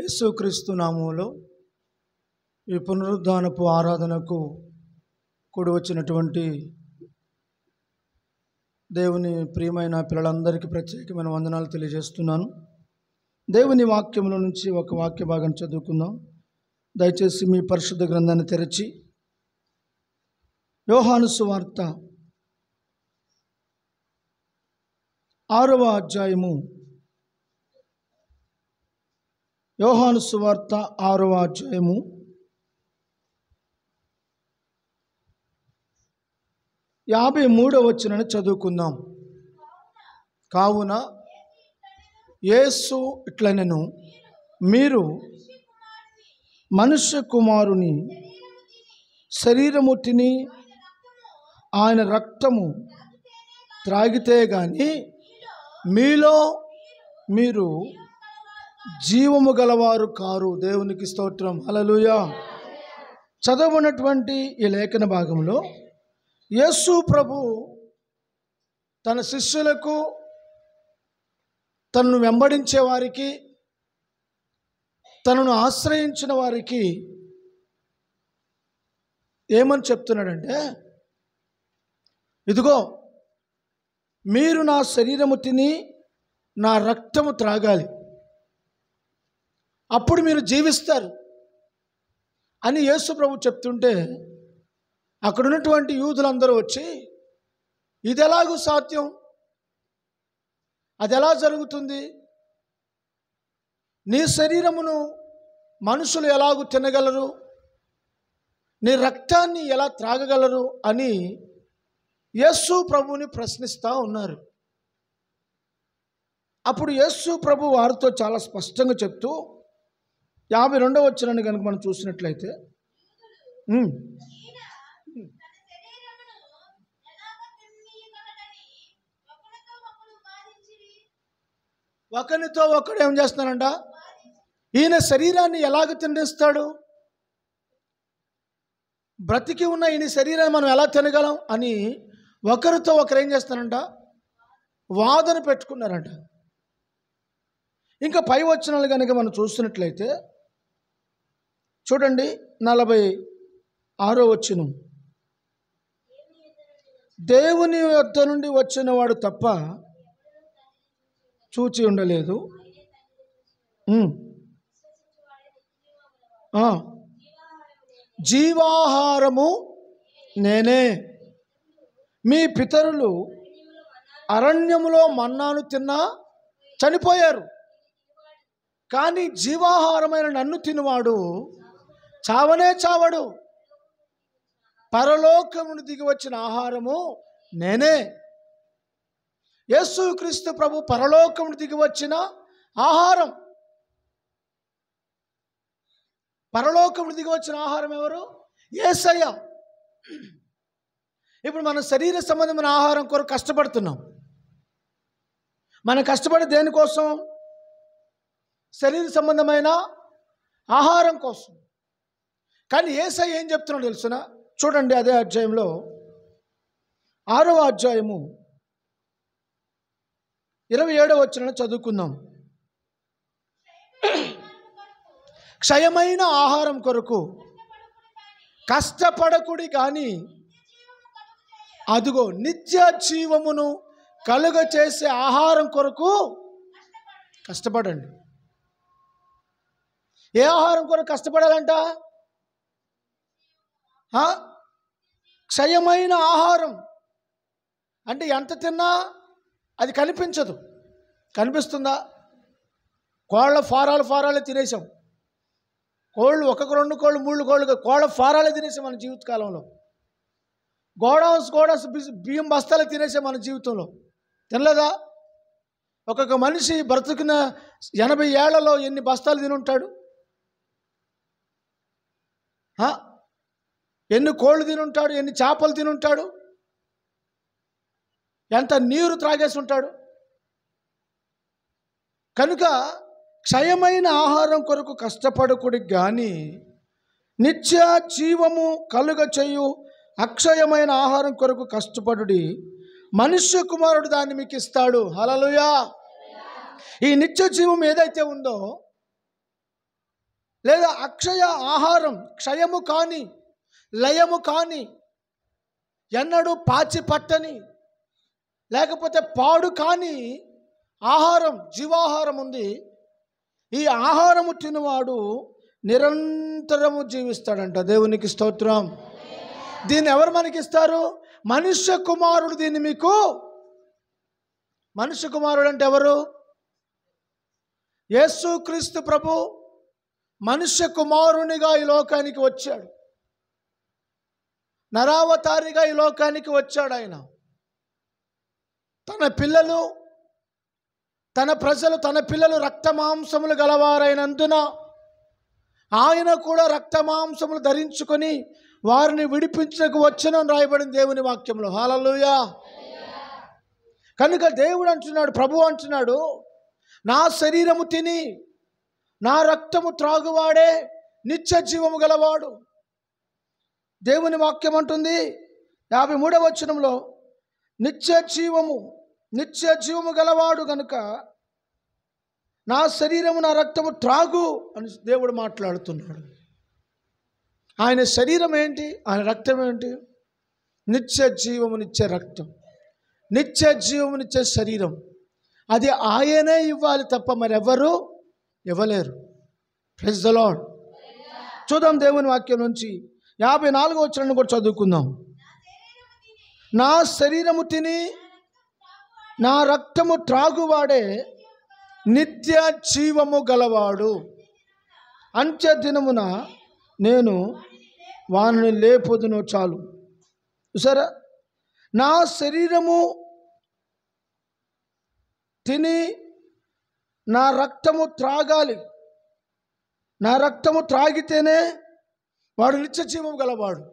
యేసుక్రీస్తు నామములో ఈ పునరుద్ధానపు ఆరాధనకు కూడి వచ్చినటువంటి దేవుని ప్రియమైన పిల్లలందరికీ ప్రత్యేకమైన వందనాలు తెలియజేస్తున్నాను. దేవుని వాక్యముల నుంచి ఒక వాక్య భాగం చదువుకుందాం. దయచేసి మీ పరిశుద్ధ గ్రంథాన్ని తెరచి యోహాను సువార్త 6వ అధ్యాయము, యోహాను సువార్త 6వ అధ్యాయము 53వ వచనాన్ని చదువుకుందాం. కావున యేసు ఇట్లనెను, మీరు మనుష్య కుమారుని శరీరము తిని ఆయన రక్తము త్రాగితే గాని మీలో మీరు జీవము గలవారు కారు. దేవునికి స్తోత్రం, హల్లెలూయా. చదవనటువంటి ఈ లేఖన భాగంలో యేసు ప్రభు తన శిష్యులకు, తనను వెంబడించే వారికి, తనను ఆశ్రయించిన వారికి ఏమని చెప్తున్నాడంటే, ఇదిగో మీరు నా శరీరము తిని నా రక్తము త్రాగాలి, అప్పుడు మీరు జీవిస్తారు అని యేసు ప్రభు చెప్తుంటే అక్కడ ఉన్నటువంటి యూదులందరూ వచ్చి, ఇది ఎలాగూ సాధ్యం, అది ఎలా జరుగుతుంది, నీ శరీరమును మనుషులు ఎలాగూ తినగలరు, నీ రక్తాన్ని ఎలా త్రాగగలరు అని యేసు ప్రభువుని ప్రశ్నిస్తూ ఉన్నారు. అప్పుడు యేసు ప్రభు వారితో చాలా స్పష్టంగా చెప్తూ 52వ వచనాన్ని కనుక మనం చూసినట్లయితే, ఒకరితో ఒకడు ఏం చేస్తున్నారంట, ఈయన శరీరాన్ని ఎలాగ తినేస్తాడు, బ్రతికి ఉన్న ఈయన శరీరాన్ని మనం ఎలా తినగలం అని ఒకరితో ఒకరు ఏం చేస్తారంట, వాదన పెట్టుకున్నారంట. ఇంకా పై వచనాలు కనుక మనం చూస్తున్నట్లయితే చూడండి, 46వ వచనం, దేవుని వద్ద నుండి వచ్చిన వాడు తప్ప చూచి ఉండలేదు, జీవాహారము నేనే. మీ పితరులు అరణ్యములో మన్నాను తిన్నా చనిపోయారు, కానీ జీవాహారమైన నన్ను తినువాడు చావనే చావడు. పరలోకమును దిగి వచ్చిన ఆహారము నేనే. యేసుక్రీస్తు ప్రభు పరలోకమును దిగి వచ్చిన ఆహారం. పరలోకమును దిగి వచ్చిన ఆహారం ఎవరు? యేసయ్య. ఇప్పుడు మన శరీర సంబంధమైన ఆహారం కొరకు కష్టపడుతున్నాం. మనం కష్టపడి దేనికోసం? శరీర సంబంధమైన ఆహారం కోసం. కానీ యేసయ్య ఏం చెప్తున్నాడు తెలుసునా? చూడండి, అదే అధ్యాయంలో 6వ అధ్యాయము 27వ వచనాన్ని చదువుకుందాం. క్షయమైన ఆహారం కొరకు కష్టపడకుడి కానీ అదిగో నిత్య జీవమును కలుగ చేసే ఆహారం కొరకు కష్టపడండి. ఏ ఆహారం కొరకు కష్టపడాలంట? క్షయమైన ఆహారం అంటే ఎంత తిన్నా అది కనిపించదు. కనిపిస్తుందా? కోళ్ళ ఫారాలు తినేసాం. కోళ్ళు, 1 2 కోళ్ళు, 3 కోళ్ళు, కోళ్ళ ఫారాలే తినేసాం మన జీవితకాలంలో. గోడౌన్స్ బియ్యం బస్తాలు తినేసాం మన జీవితంలో. తినలేదా? ఒక్కొక్క మనిషి బ్రతుకున్న 80 ఏళ్లలో ఎన్ని బస్తాలు తినుంటాడు? ఎన్ని కోళ్ళు తినుంటాడు? ఎన్ని చేపలు తినుంటాడు? ఎంత నీరు త్రాగేసి ఉంటాడు? కనుక క్షయమైన ఆహారం కొరకు కష్టపడకుడి కానీ నిత్య జీవము కలుగ చేయు అక్షయమైన ఆహారం కొరకు కష్టపడుడి, మనుష్య కుమారుడు దాన్ని మీకు ఇస్తాడు. హల్లెలూయా. ఈ నిత్య జీవం ఏదైతే ఉందో లేదా అక్షయ ఆహారం, క్షయము కాని, లయము కాని, ఎన్నడూ పాచి పట్టని, లేకపోతే పాడు కాని ఆహారం, జీవాహారం ఉంది. ఈ ఆహారము తినవాడు నిరంతరము జీవిస్తాడంట. దేవునికి స్తోత్రం. దీన్ని ఎవరు మనకిస్తారు? మనుష్య కుమారుడు దీన్ని మీకు. మనుష్య కుమారుడు అంటే ఎవరు? యేసుక్రీస్తు ప్రభు మనుష్య కుమారునిగా ఈ లోకానికి వచ్చాడు. నరావతారిగా ఈ లోకానికి వచ్చాడు. ఆయన తన పిల్లలు, తన ప్రజలు, తన పిల్లలు రక్తమాంసములు గలవారైనందున ఆయన కూడా రక్తమాంసములు ధరించుకొని వారిని విడిపించకు వచ్చునని రాయబడింది దేవుని వాక్యంలో. హల్లెలూయా. కనుక దేవుడు అంటున్నాడు, ప్రభు అంటున్నాడు, నా శరీరము తిని నా రక్తము త్రాగువాడే నిత్య జీవము గలవాడు. దేవుని వాక్యం అంటుంది 53వ వచనంలో, నిత్య జీవము గలవాడు కనుక నా శరీరము నా రక్తము త్రాగు అని దేవుడు మాట్లాడుతున్నాడు. ఆయన శరీరం ఏంటి? ఆయన రక్తం ఏంటి? నిత్య జీవమునిచ్చే రక్తం, నిత్య జీవమునిచ్చే శరీరం. అది ఆయనే ఇవ్వాలి తప్ప మరెవరు ఇవ్వలేరు. Praise the lord. చూద్దాం దేవుని వాక్యం నుంచి 54వ వచనాన్ని కూడా చదువుకుందాం. నా శరీరము తిని నా రక్తము త్రాగువాడే నిత్య జీవము గలవాడు. అంత్య దినమున నేను వానిని లేపొదును. చాలు చూసారా? నా శరీరము తిని నా రక్తము త్రాగాలి. నా రక్తము త్రాగితేనే వాడు నిత్య జీవం గలవాడు.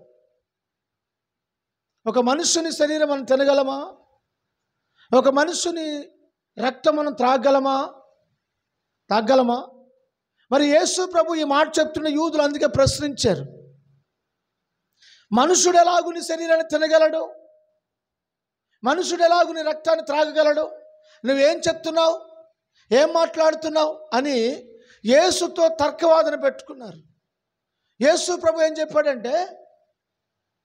ఒక మనుష్యుని శరీరం మనం తినగలమా? ఒక మనుష్యుని రక్తం మనం త్రాగలమా? మరి యేసు ప్రభు ఈ మాట చెప్తున్న యూదులు అందుకే ప్రశ్నించారు, మనుషుడు ఎలాగు నీ శరీరాన్ని తినగలడు? మనుషుడు ఎలాగు నీ రక్తాన్ని త్రాగగలడు? నువ్వేం చెప్తున్నావు, ఏం మాట్లాడుతున్నావు అని యేసుతో తర్కవాదన పెట్టుకున్నారు. యేసు ప్రభు ఏం చెప్పాడంటే,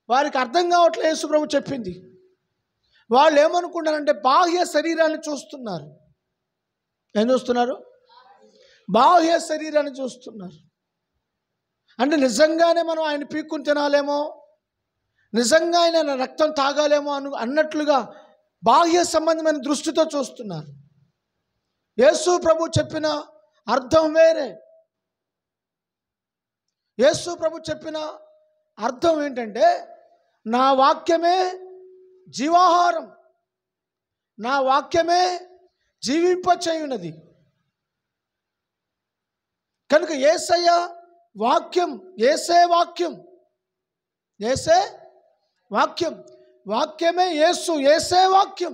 వారికి అర్థం కావట్లేదు యేసు ప్రభు చెప్పింది. వాళ్ళు ఏమనుకుంటారంటే బాహ్య శరీరాన్ని చూస్తున్నారు. ఏం చూస్తున్నారు? బాహ్య శరీరాన్ని చూస్తున్నారు. అంటే నిజంగానే మనం ఆయన పీక్కుని తినాలేమో, నిజంగా ఆయన రక్తం తాగాలేమో అన్నట్లుగా బాహ్య సంబంధమైన దృష్టితో చూస్తున్నారు. యేసు ప్రభు చెప్పిన అర్థం వేరే. యేసు ప్రభు చెప్పిన అర్థం ఏంటంటే, నా వాక్యమే జీవాహారం, నా వాక్యమే జీవింపచేయునది. కనుక యేసయ్య వాక్యం, యేసే వాక్యం, యేసే వాక్యం, వాక్యమే యేసు, యేసే వాక్యం.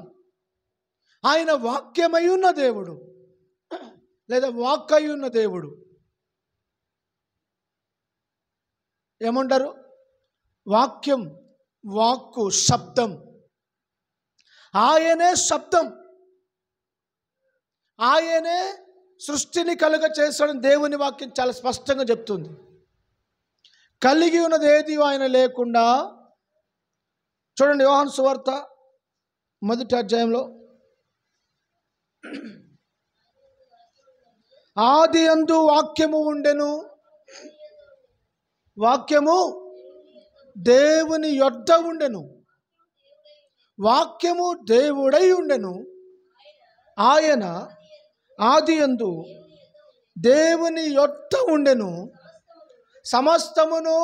ఆయన వాక్యమై ఉన్న దేవుడు లేదా వాక్కై ఉన్న దేవుడు. ఏమంటారు? వాక్యం, వాక్కు, శబ్దం. ఆయనే శబ్దం, ఆయనే సృష్టిని కలుగ చేశాడని దేవుని వాక్యం చాలా స్పష్టంగా చెప్తుంది. కలిగి ఉన్నది ఏది ఆయన లేకుండా. చూడండి యోహాను సువార్త 1వ అధ్యాయంలో, ఆది యందు వాక్యము ఉండెను, వాక్యము దేవుని యొద్ద ఉండెను, వాక్యము దేవుడై ఉండెను, ఆయన ఆది యందు దేవుని యొద్ద ఉండెను, సమస్తమును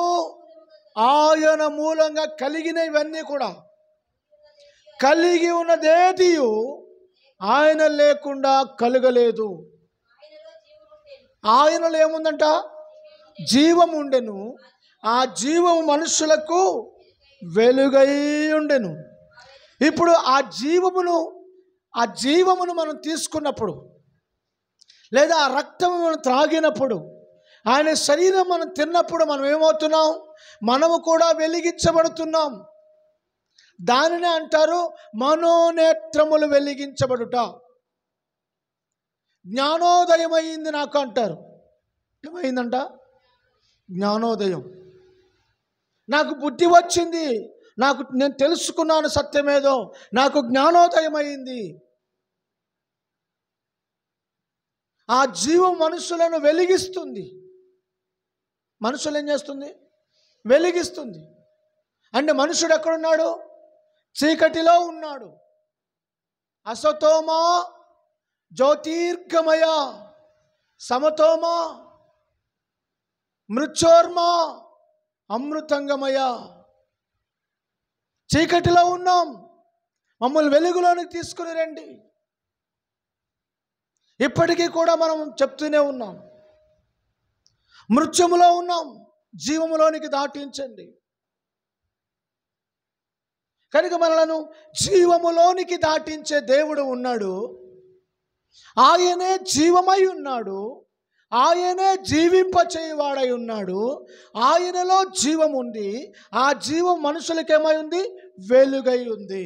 ఆయన మూలంగా కలిగినవన్నీ కూడా, కలిగి ఉన్నదేది ఆయన లేకుండా కలగలేదు. ఆయనలో ఏముందంట? జీవం ఉండెను, ఆ జీవము మనుషులకు వెలుగై ఉండెను. ఇప్పుడు ఆ జీవమును మనం తీసుకున్నప్పుడు, లేదా ఆ రక్తము మనం త్రాగినప్పుడు, ఆయన శరీరం మనం తిన్నప్పుడు మనం ఏమవుతున్నాం? మనము కూడా వెలిగించబడుతున్నాం. దానినే అంటారు మనోనేత్రములు వెలిగించబడుట. జ్ఞానోదయం అయింది నాకు అంటారు. ఏమైందంట? జ్ఞానోదయం. నాకు బుద్ధి వచ్చింది, నేను తెలుసుకున్నాను సత్యమేదో, నాకు జ్ఞానోదయం అయింది. ఆ జీవం మనుషులను వెలిగిస్తుంది. మనుషులు ఏం చేస్తుంది? వెలిగిస్తుంది. అంటే మనుషుడు ఎక్కడున్నాడు? చీకటిలో ఉన్నాడు. అసతోమా జ్యోతిర్గమయ సమతోమా మృత్యోర్మా అమృతంగమయ. చీకటిలో ఉన్నాం, మమ్మల్ని వెలుగులోనికి తీసుకుని రండి. ఇప్పటికీ కూడా మనం చెప్తూనే ఉన్నాం. మృత్యుములో ఉన్నాం, జీవములోనికి దాటించండి. కనుక మనలను జీవములోనికి దాటించే దేవుడు ఉన్నాడు. ఆయనే జీవమై ఉన్నాడు, ఆయనే జీవింపచేయువాడై ఉన్నాడు. ఆయనలో జీవం ఉంది. ఆ జీవం మనుషులకేమై ఉంది? వెలుగై ఉంది.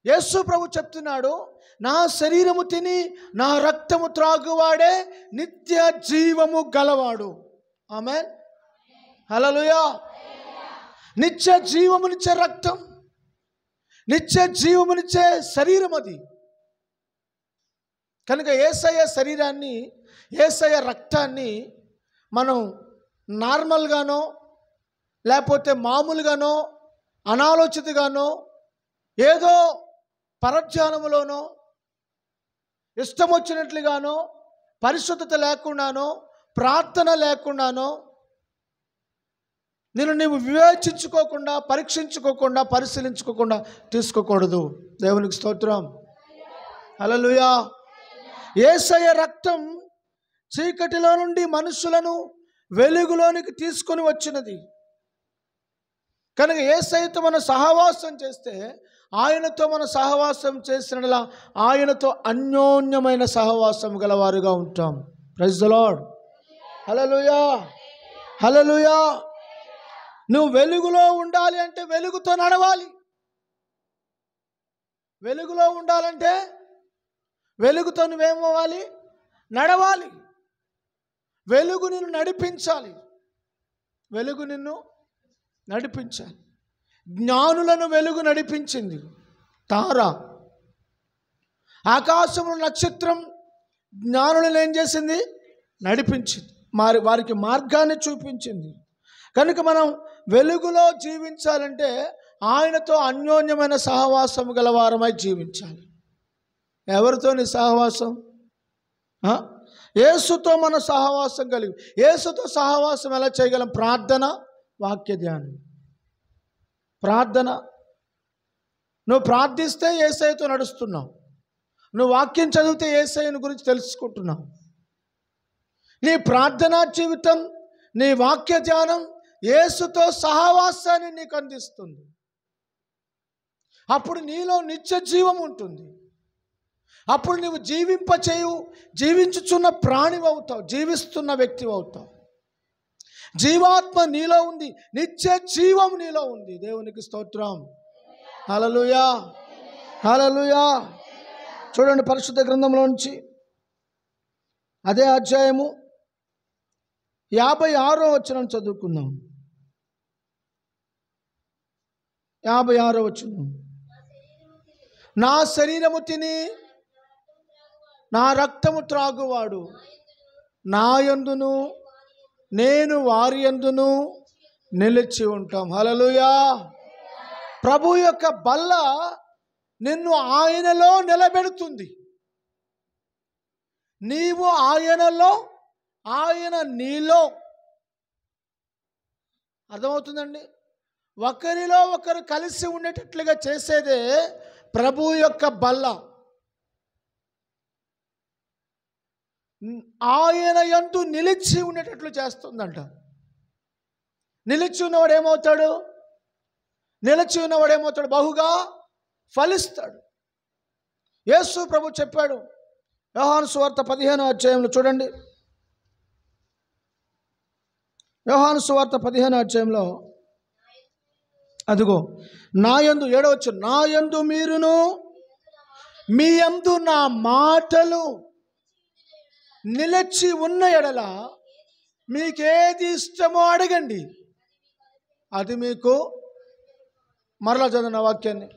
యేసు ప్రభు చెప్తున్నాడు, నా శరీరము తిని నా రక్తము త్రాగువాడే నిత్య జీవము గలవాడు. ఆమేన్, హల్లెలూయా. నిత్య జీవమునిచ్చే రక్తం, నిత్య జీవమునిచ్చే శరీరం అది. కనుక యేసయ్య శరీరాన్ని, యేసయ్య రక్తాన్ని మనం నార్మల్గానో లేకపోతే మామూలుగానో అనాలోచితగానో ఏదో పరధ్యానములోనో ఇష్టం వచ్చినట్లుగానో పరిశుద్ధత లేకుండానో ప్రార్థన లేకుండానో నీవు వివేచించుకోకుండా, పరీక్షించుకోకుండా, పరిశీలించుకోకుండా తీసుకోకూడదు. దేవునికి స్తోత్రం, హల్లెలూయా. యేసయ్య రక్తం చీకటిలో నుండి మనుషులను వెలుగులోనికి తీసుకొని వచ్చినది. కనుక యేసయ్యతో మనం సహవాసం చేస్తే, ఆయనతో మనం సహవాసం చేసినలా ఆయనతో అన్యోన్యమైన సహవాసం గలవారుగా ఉంటాం. ప్రైజ్ ది లార్డ్, హల్లెలూయా, హల్లెలూయా. నువ్వు వెలుగులో ఉండాలి అంటే వెలుగుతో నడవాలి. వెలుగులో ఉండాలంటే వెలుగుతో నువ్వేమవ్వాలి? నడవాలి. వెలుగు నిన్ను నడిపించాలి, వెలుగు నిన్ను నడిపించాలి. జ్ఞానులను వెలుగు నడిపించింది. తార, ఆకాశంలో నక్షత్రం జ్ఞానులను ఏం చేసింది? నడిపించింది, వారికి మార్గాన్ని చూపించింది. కనుక మనం వెలుగులో జీవించాలంటే ఆయనతో అన్యోన్యమైన సహవాసం గలవారమై జీవించాలి. ఎవరితో నీ సహవాసం? యేసుతో మన సహవాసం కలిగి. యేసుతో సహవాసం ఎలా చేయగలం? ప్రార్థన, వాక్య ధ్యానం. ప్రార్థన, నువ్వు ప్రార్థిస్తే యేసయ్యతో నడుస్తున్నావు. నువ్వు వాక్యం చదివితే యేసయ్యని గురించి తెలుసుకుంటున్నావు. నీ ప్రార్థనా జీవితం, నీ వాక్య ధ్యానం యేసుతో సహవాసాన్ని నీకు అందిస్తుంది. అప్పుడు నీలో నిత్య జీవం ఉంటుంది. అప్పుడు నువ్వు జీవించుచున్న ప్రాణివి అవుతావు, జీవిస్తున్న వ్యక్తి అవుతావు. జీవాత్మ నీలో ఉంది, నిత్య జీవం నీలో ఉంది. దేవునికి స్తోత్రం, హల్లెలూయా, హల్లెలూయా. చూడండి, పరిశుద్ధ గ్రంథంలో నుంచి అదే అధ్యాయము 56వ వచనం చదువుకుందాం. 56వ వచనం. నా శరీరము తిని నా రక్తము త్రాగువాడు నా యందును నేను వారి యందును నిలిచి ఉంటాం. హల్లెలూయా. ప్రభు యొక్క బల్ల నిన్ను ఆయనలో నిలబెడుతుంది. నీవు ఆయనలో, ఆయన నీలో. అర్థమవుతుందండి? ఒకరిలో ఒకరు కలిసి ఉండేటట్లుగా చేసేదే ప్రభు యొక్క బల్ల. ఆయన యందు నిలిచి ఉండేటట్లు చేస్తుందంట. నిలిచి ఉన్నవాడు ఏమవుతాడు? నిలిచి ఉన్నవాడు ఏమవుతాడు? బహుగా ఫలిస్తాడు. యేసు ప్రభు చెప్పాడు, యోహాను సువార్త 15వ అధ్యాయంలో చూడండి. యోహాను సువార్త 15వ అధ్యాయంలో అదిగో నా యందు 7వ వచనం, నా యందు మీరును మీ యందు నా మాటలు నిలిచి ఉన్న ఎడల మీకేది ఇష్టమో అడగండి, అది మీకు. మరలా చదివిన వాక్యాన్ని.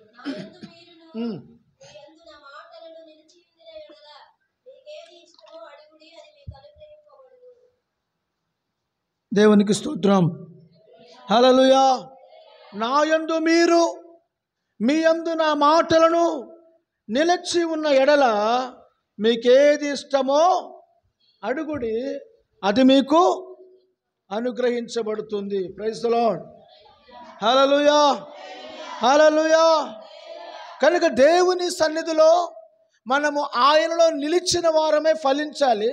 దేవునికి స్తోత్రం. హల్లెలూయా. నా యందు మీరు, మీ యందు నా మాటలను నిలిచి ఉన్న ఎడల మీకేది ఇష్టమో అడుగుడి, అది మీకు అనుగ్రహించబడుతుంది. Praise the Lord. Hallelujah, hallelujah. కనుక దేవుని సన్నిధిలో మనము ఆయనలో నిలిచిన వారమే ఫలించాలి.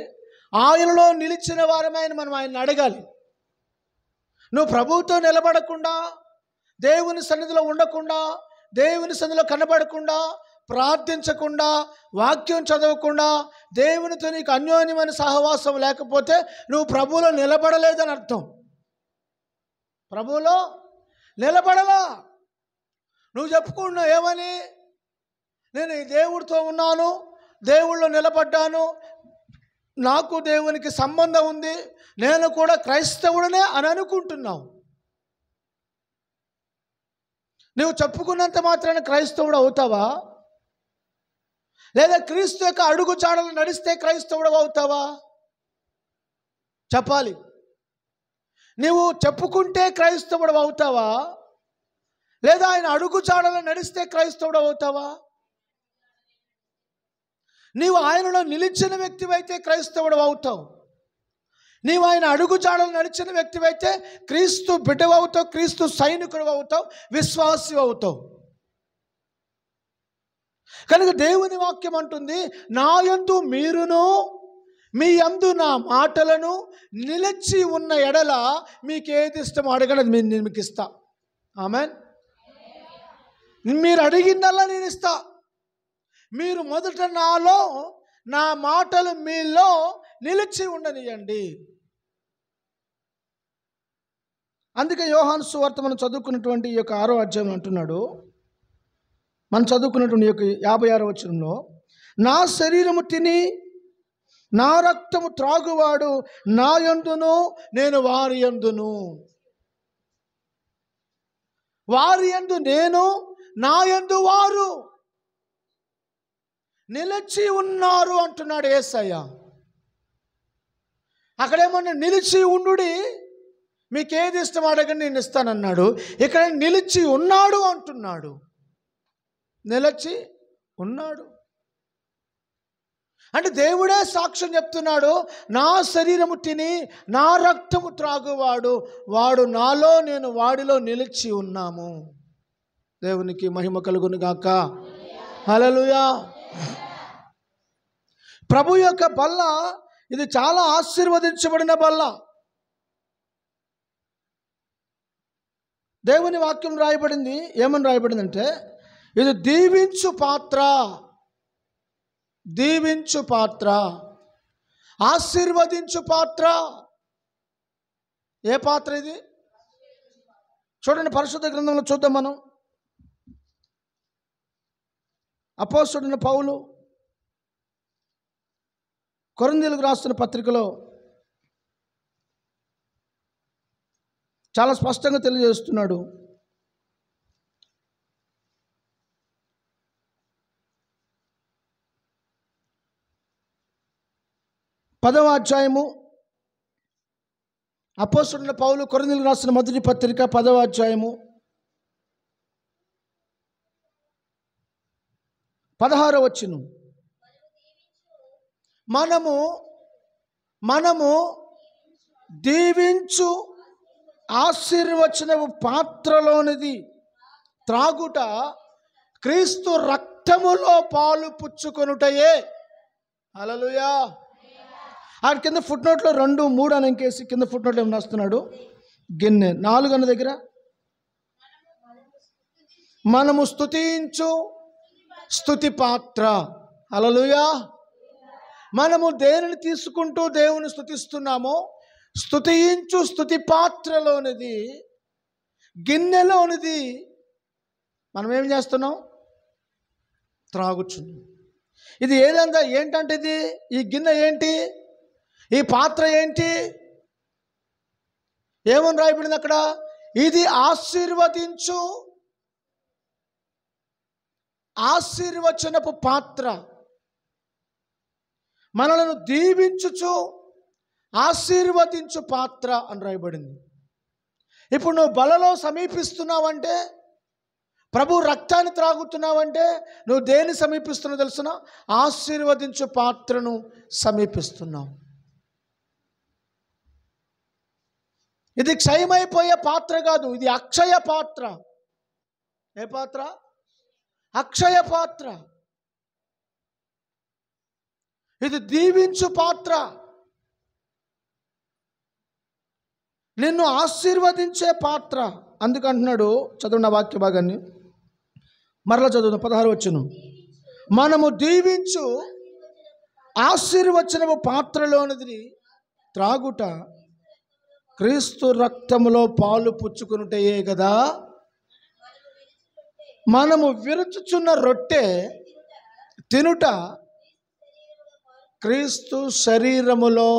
ఆయనలో నిలిచిన వారమే మనం ఆయన అడగాలి. నువ్వు ప్రభువుతో నిలబడకుండా, దేవుని సన్నిధిలో ఉండకుండా, దేవుని సన్నిధిలో కనబడకుండా, ప్రార్థించకుండా, వాక్యం చదవకుండా, దేవునితో నీకు అన్యోన్యమైన సహవాసం లేకపోతే నువ్వు ప్రభువులో నిలబడలేదని అర్థం. ప్రభువులో నిలబడలా. నువ్వు చెప్పుకున్నావు ఏమని? నేను ఈ దేవుడితో ఉన్నాను, దేవుళ్ళో నిలబడ్డాను, నాకు దేవునికి సంబంధం ఉంది, నేను కూడా క్రైస్తవుడనే అని అనుకుంటున్నావు. నువ్వు చెప్పుకున్నంత మాత్రాన క్రైస్తవుడు అవుతావా? లేదా క్రీస్తు యొక్క అడుగు చాడలు నడిస్తే క్రైస్తవుడు అవుతావా? చెప్పాలి. నువ్వు చెప్పుకుంటే క్రైస్తవుడు అవుతావా? లేదా ఆయన అడుగు చాడలు నడిస్తే క్రైస్తవుడు అవుతావా? నీవు ఆయనలో నిలిచిన వ్యక్తివైతే క్రైస్తవుడు అవుతావు. నీవు ఆయన అడుగు జాడలు నడిచిన వ్యక్తివైతే క్రీస్తు బిడ్డవు అవుతావు, క్రీస్తు సైనికుడు అవుతావు, విశ్వాసి అవుతావు. కనుక దేవుని వాక్యం అంటుంది, నా యందు మీరును, మీ యందు నా మాటలను నిలిచి ఉన్న ఎడల మీకేది ఇష్టమో అడగలేదు, నేను మీకు ఇస్తా. ఆమేన్. మీరు అడిగిందల్లా నేను ఇస్తా. మీరు మొదట నాలో, నా మాటలు మీలో నిలిచి ఉండనియండి. అందుకే యోహాను సువార్త మనం చదువుకున్నటువంటి ఈ యొక్క 6వ అధ్యాయం అంటున్నాడు, మనం చదువుకున్నటువంటి ఈ యొక్క 56వ వచనంలో, నా శరీరము తిని నా రక్తము త్రాగువాడు నా యందును, నేను వారి యందును. వారి యందు నేను, నా యందు వారు నిలిచి ఉన్నారు అంటున్నాడు యేసయ్య. అక్కడేమన్నా నిలిచి ఉండుడి, మీకేది ఇష్టం అడగండి నేను ఇస్తానన్నాడు. ఇక్కడ నిలిచి ఉన్నాడు అంటున్నాడు. నిలిచి ఉన్నాడు అంటే దేవుడే సాక్ష్యం చెప్తున్నాడు, నా శరీరము తిని నా రక్తము త్రాగువాడు, వాడు నాలో, నేను వాడిలో నిలిచి ఉన్నాము. దేవునికి మహిమ కలుగును గాక. హల్లెలూయా. ప్రభు యొక్క బల్ల ఇది చాలా ఆశీర్వదించబడిన బల్ల. దేవుని వాక్యం రాయబడింది, ఏమని రాయబడిందంటే, ఇది దీవించు పాత్ర, దీవించు పాత్ర, ఆశీర్వదించు పాత్ర. ఏ పాత్ర ఇది? చూడండి, పరిశుద్ధ గ్రంథంలో చూద్దాం మనం. అపోస్తలుడైన పౌలు కొరింథీయులకు రాస్తున్న పత్రికలో చాలా స్పష్టంగా తెలియజేస్తున్నాడు. పదవ అధ్యాయము, అపోస్తలుడైన పౌలు కొరింథీయులకు రాస్తున్న మొదటి పత్రిక 10వ అధ్యాయము 16వ వచనం. మనము దీవించు ఆశీర్వచనపు పాత్రలోనిది త్రాగుట క్రీస్తు రక్తములో పాలు పుచ్చుకొనుటయే. హల్లెలూయా. ఆ కింద ఫుట్ నోట్లో 2, 3 అని ఇంకేసి కింద ఫుట్ నోట్లో ఏమన్నా వస్తున్నాడు, గిన్నె 4 అన్న దగ్గర మనము స్తుతించు స్తుతి పాత్ర. హల్లెలూయా. మనము దేనిని తీసుకుంటూ దేవుని స్తుతిస్తున్నామో, స్తుతించు స్తుతి పాత్రలోనిది, గిన్నెలోనిది మనం ఏం చేస్తున్నాం? త్రాగుచున్నాం. ఇది ఏదంతా ఏంటంటే, ఇది ఈ గిన్నె ఏంటి, ఈ పాత్ర ఏంటి? ఏమని రాయబడింది అక్కడ? ఇది ఆశీర్వచనపు పాత్ర, మనలను దీవించుచు ఆశీర్వదించు పాత్ర అని రాయబడింది. ఇప్పుడు నువ్వు బలలో సమీపిస్తున్నావంటే, ప్రభు రక్తాన్ని త్రాగుతున్నావంటే నువ్వు దేన్ని సమీపిస్తున్నావు తెలుసునా? ఆశీర్వదించు పాత్రను సమీపిస్తున్నావు. ఇది క్షయమైపోయే పాత్ర కాదు, ఇది అక్షయ పాత్ర. ఏ పాత్ర? అక్షయ పాత్ర. ఇది దీవించు పాత్ర, నిన్ను ఆశీర్వదించే పాత్ర. అందుకంటున్నాడు, చదువున్న వాక్య భాగాన్ని మరలా చదువు. 16 వచ్చును. మనము దీవించు ఆశీర్వచనము పాత్రలోనిది త్రాగుట క్రీస్తు రక్తములో పాలు పుచ్చుకునుటయే కదా. మనము విరుచుచున్న రొట్టె తినుట క్రీస్తు శరీరములో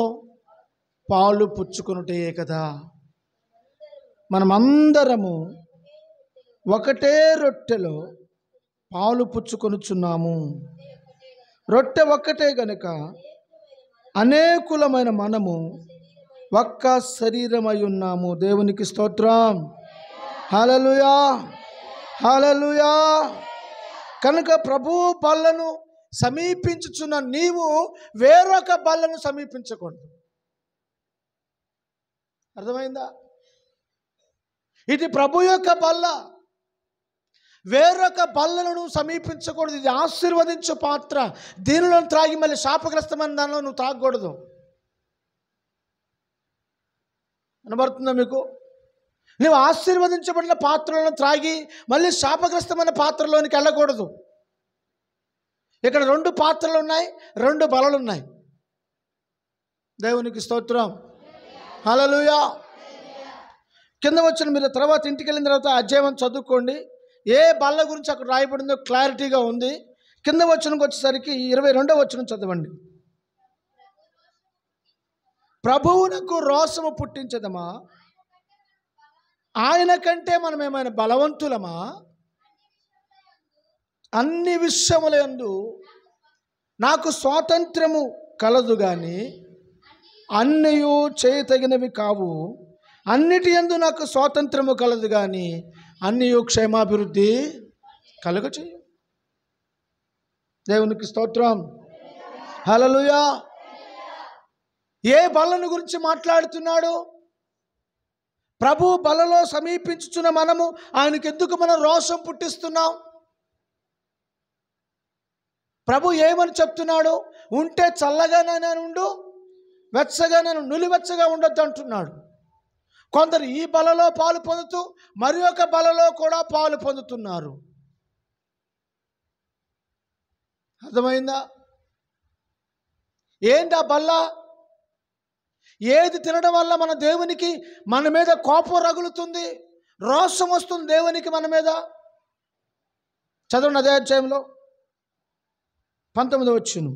పాలు పుచ్చుకునుటయే కదా. మనమందరము ఒకటే రొట్టెలో పాలు పుచ్చుకొనుచున్నాము. రొట్టె ఒక్కటే గనుక అనేకులమైన మనము ఒక్క శరీరమై ఉన్నాము. దేవునికి స్తోత్రం. హల్లెలూయా, హల్లెలూయా. కనుక ప్రభు బల్లను సమీపించుచున్న నీవు వేరొక బల్లను సమీపించకూడదు. అర్థమైందా? ఇది ప్రభు యొక్క బల్ల, వేరొక బల్లను సమీపించకూడదు. ఇది ఆశీర్వదించు పాత్ర. దీనిలో త్రాగి మళ్ళీ శాపగ్రస్తమైన దానిలో నువ్వు తాగకూడదు. కనబడుతుందా మీకు? నువ్వు ఆశీర్వదించబడిన పాత్రలను త్రాగి మళ్ళీ శాపగ్రస్తమైన పాత్రలోనికి వెళ్ళకూడదు. ఇక్కడ 2 పాత్రలు ఉన్నాయి, 2 బలలు ఉన్నాయి. దేవునికి స్తోత్రం. హల్లెలూయా. కింద వచ్చిన మీరు తర్వాత ఇంటికి వెళ్ళిన తర్వాత అధ్యాయం చదువుకోండి. ఏ బల్ల గురించి అక్కడ రాయబడిందో క్లారిటీగా ఉంది. కింద వచనంకి వచ్చేసరికి 22వ వచనం చదవండి. ప్రభువునకు రోషము పుట్టించదమా? ఆయన కంటే మనం ఏమైనా బలవంతులమా? అన్ని విషయములందు నాకు స్వాతంత్రము కలదు గాని అన్నయు చేయతగినవి కావు. అన్నిటి యందు నాకు స్వాతంత్రము కలదు గాని అన్నయు క్షేమాభివృద్ధి కలుగచేయు. దేవునికి స్తోత్రం. హల్లెలూయా. ఏ బలను గురించి మాట్లాడుతున్నాడు? ప్రభు బలలో సమీపించుచున్న మనము ఆయనకి ఎందుకు మనం రోషం పుట్టిస్తున్నాం? ప్రభు ఏమని చెప్తున్నాడు? ఉంటే చల్లగానే ఉండు, వెచ్చగానే నులివెచ్చగా ఉండొద్దు అంటున్నాడు. కొందరు ఈ బలలో పాలు పొందుతూ మరి ఒక బలలో కూడా పాలు పొందుతున్నారు. అర్థమైందా? ఏంటి ఆ బల్ల? ఏది తినడం వల్ల మన దేవునికి మన మీద కోపం రగులుతుంది, రోషం వస్తుంది దేవునికి మన మీద? చదవండి అదే అధ్యాయంలో 19వ వచనం.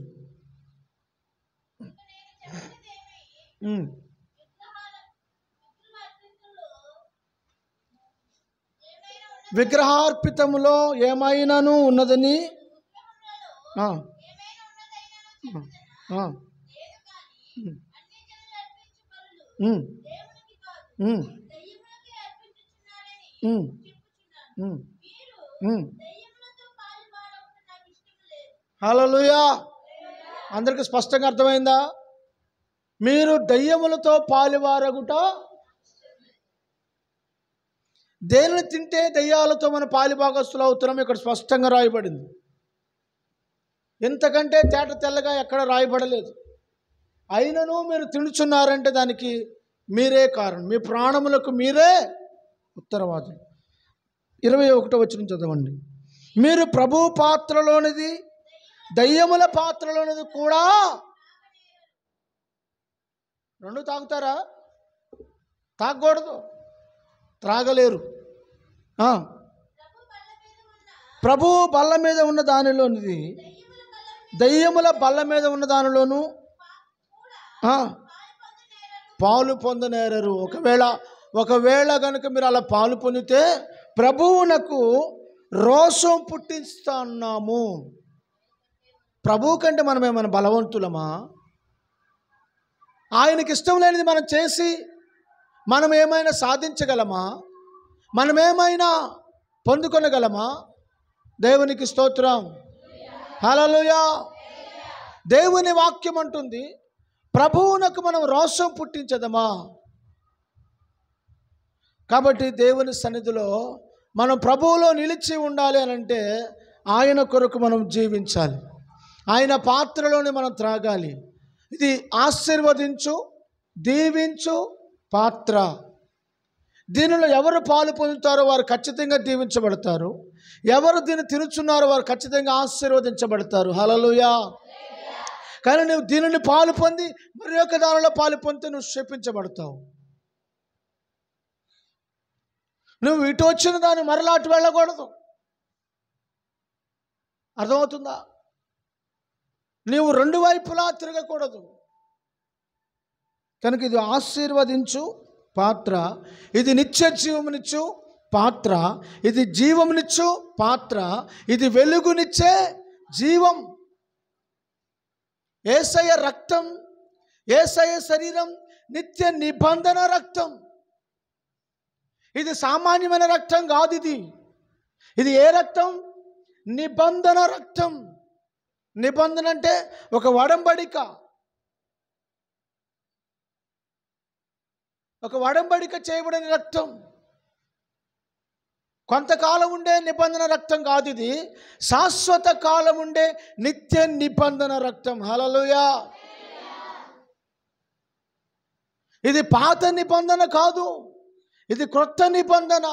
విగ్రహార్పితములో ఏమైనాను ఉన్నదని హల్లెలూయా. అందరికి స్పష్టంగా అర్థమైందా? మీరు దయ్యములతో పాలువారగుట, దేనిని తింటే దయ్యాలతో మన పాలిభాగస్తులు అవుతున్నాం ఇక్కడ స్పష్టంగా రాయబడింది. ఇంతకంటే తేట తెల్లగా ఎక్కడ రాయబడలేదు. అయినను మీరు తినుచున్నారంటే దానికి మీరే కారణం, మీ ప్రాణములకు మీరే ఉత్తరవాదులు. 21వ వచనం చదవండి. మీరు ప్రభు పాత్రలోనిది దయ్యముల పాత్రలోనిది కూడా 2 తాగుతారా? తాగకూడదు, త్రాగలేరు. ప్రభు బల్ల మీద ఉన్న దానిలోనిది దయ్యముల బల్ల మీద ఉన్న దానిలోను పాలు పొందనేరరు. ఒకవేళ ఒకవేళ కనుక మీరు అలా పాలు పొందితే ప్రభువునకు రోషం పుట్టిస్తున్నాము. ప్రభువు కంటే మనం ఏమైనా బలవంతులమా? ఆయనకి ఇష్టం లేనిది మనం చేసి మనం ఏమైనా సాధించగలమా? మనం ఏమైనా పొందుకొనగలమా? దేవునికి స్తోత్రం, హల్లెలూయా. దేవుని వాక్యం అంటుంది, ప్రభువునకు మనం రోషం పుట్టించదమా? కాబట్టి దేవుని సన్నిధిలో మనం ప్రభువులో నిలిచి ఉండాలి అని అంటే ఆయన కొరకు మనం జీవించాలి, ఆయన పాత్రలోనే మనం త్రాగాలి. ఇది ఆశీర్వదించు దీవించు పాత్ర. దీనిలో ఎవరు పాలు పొందుతారో వారు ఖచ్చితంగా దీవించబడతారు, ఎవరు దీన్ని తినుచున్నారో వారు ఖచ్చితంగా ఆశీర్వదించబడతారు. హల్లెలూయా. కానీ నువ్వు దీనిని పాలు పొంది మరి యొక్క దానిలో పాలు పొందితే నువ్వు శపించబడతావు. నువ్వు ఇటు వచ్చిన దాన్ని మరలా అటు వెళ్ళకూడదు. అర్థమవుతుందా? నీవు రెండు వైపులా తిరగకూడదు. కనుక ఇది ఆశీర్వదించు పాత్ర, ఇది నిత్య జీవమునిచ్చు పాత్ర, ఇది జీవమునిచ్చు పాత్ర, ఇది వెలుగునిచ్చే జీవం. యేసయ్య రక్తం, యేసయ్య శరీరం నిత్య నిబంధన రక్తం. ఇది సామాన్యమైన రక్తం కాదు. ఇది ఏ రక్తం? నిబంధన రక్తం. నిబంధన అంటే ఒక వడంబడిక, ఒక వడంబడిక చేయబడిన రక్తం. కొంతకాలం ఉండే నిబంధన రక్తం కాదు, ఇది శాశ్వత కాలం ఉండే నిత్య నిబంధన రక్తం. హల్లెలూయా. ఇది పాత నిబంధన కాదు, ఇది క్రొత్త నిబంధన.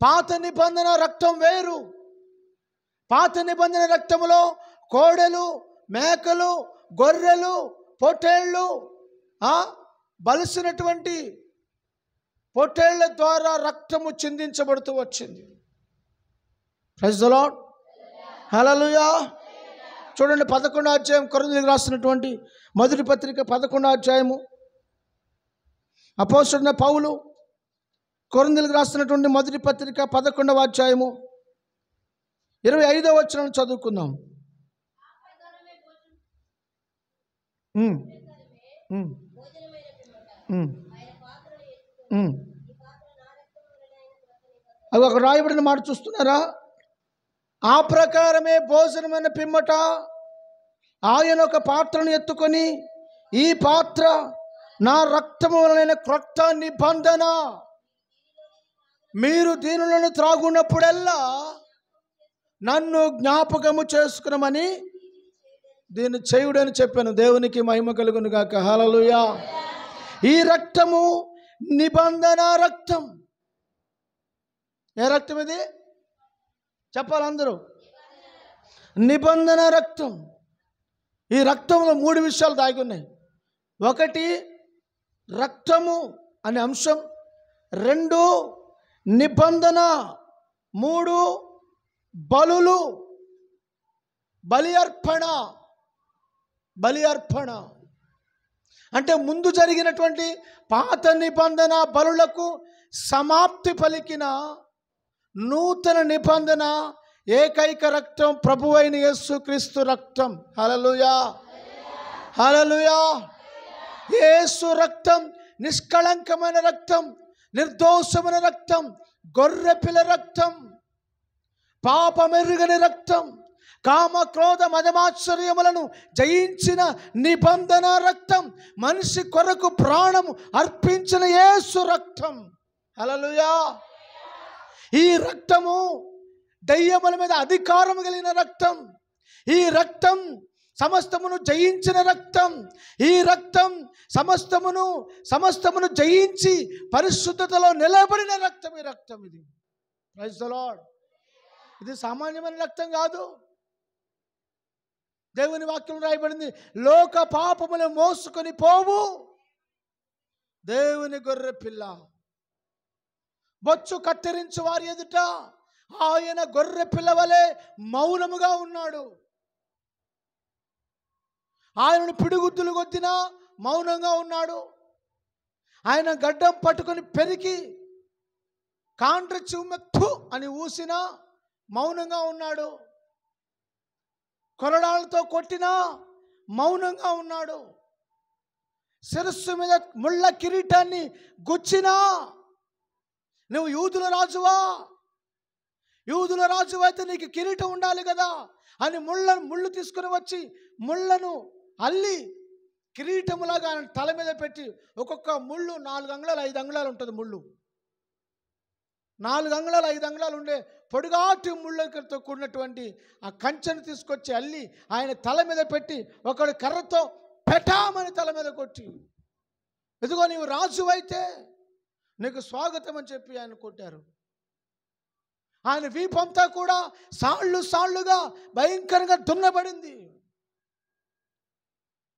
పాత నిబంధన రక్తం వేరు. పాత నిబంధన రక్తములో కోడెలు, మేకలు, గొర్రెలు, పొట్టేళ్ళు, బలిసినటువంటి పొట్టేళ్ల ద్వారా రక్తము చిందించబడుతూ వచ్చింది. ప్రైజ్ ది లార్డ్, హల్లెలూయా. చూడండి 11వ అధ్యాయం, కొరింథీయులకు రాసినటువంటి మొదటి పత్రిక 11వ అధ్యాయము. అపోస్తలుడైన పౌలు కొరింథీయులకు రాసినటువంటి మొదటి పత్రిక 11వ అధ్యాయము 25వ వచనం చదువుకుందాం. అది ఒక రాయబడిన మాట చూస్తున్నారా? ఆ ప్రకారమే భోజనమైన పిమ్మట ఆయన ఒక పాత్రను ఎత్తుకొని, ఈ పాత్ర నా రక్తము వలన క్రొత్త నిబంధన, మీరు దీనిలోని త్రాగున్నప్పుడల్లా నన్ను జ్ఞాపకము చేసుకునమని దీన్ని చేయుడని చెప్పాను. దేవునికి మహిమ కలుగును గాక. హల్లెలూయా. ఈ రక్తము నిబంధన రక్తం. ఏ రక్తం ఇది? చెప్పాలి అందరూ. నిబంధన రక్తం. ఈ రక్తంలో 3 విషయాలు దాగి ఉన్నాయి. 1 రక్తము అనే అంశం, 2 నిబంధన, 3 బలులు, బలి అర్పణ. బలి అర్పణ అంటే ముందు జరిగినటువంటి పాత నిబంధన బలులకు సమాప్తి పలికిన నూతన నిబంధన ఏకైక రక్తం, ప్రభువైన యేసుక్రీస్తు రక్తం. హల్లెలూయా, హల్లెలూయా. యేసు రక్తం నిష్కళంకమైన రక్తం, నిర్దోషమైన రక్తం, గొర్రెపిల్ల రక్తం, పాపమెరుగని రక్తం, కామ క్రోధ మదమాశ్చర్యములను జయించిన నిబంధన రక్తం, మనిషి కొరకు ప్రాణము అర్పించిన యేసు రక్తం. హల్లెలూయా. ఈ రక్తము దయ్యముల మీద అధికారం కలిగిన రక్తం. ఈ రక్తం సమస్తమును జయించిన రక్తం. ఈ రక్తం సమస్తమును జయించి పరిశుద్ధతలో నిలబడిన రక్తం. ఈ రక్తం ఇది. Praise the lord. ఇది సామాన్యమైన రక్తం కాదు. దేవుని వాక్యం రాయబడింది, లోక పాపములు మోసుకొని పోవు దేవుని గొర్రె పిల్ల, బొచ్చు కత్తిరించు వారి ఎదుట ఆయన గొర్రె పిల్లవలే మౌనముగా ఉన్నాడు. ఆయనను పిడిగుద్దులు కొద్దినా మౌనంగా ఉన్నాడు. ఆయన గడ్డం పట్టుకొని పెరిగి కాండ్ర చిమ్మెత్తు అని ఊసినా మౌనంగా ఉన్నాడు. కొరడాలతో కొట్టినా మౌనంగా ఉన్నాడు. శిరస్సు మీద ముళ్ళ కిరీటాన్ని గుచ్చినా, నువ్వు యూదుల రాజువా, యూదుల రాజు అయితే నీకు కిరీటం ఉండాలి కదా అని ముళ్ళు తీసుకుని వచ్చి ముళ్ళను అల్లి కిరీటములాగా ఆయన తల మీద పెట్టి, ఒక్కొక్క ముళ్ళు 4 అంగుళాలు 5 అంగుళాలు ఉంటుంది. ముళ్ళు 4 అంగుళాలు 5 అంగుళాలు ఉండే పొడుగాటి ముళ్ళతో కూడినటువంటి ఆ కంచెను తీసుకొచ్చి అల్లి ఆయన తల మీద పెట్టి, ఒకడు కర్రతో పెటామని తల మీద కొట్టి, ఎదుగో నీవు రాజు అయితే నీకు స్వాగతం అని చెప్పి ఆయన కొట్టారు. ఆయన వీపంతా కూడా సాళ్ళుగా భయంకరంగా దున్నబడింది.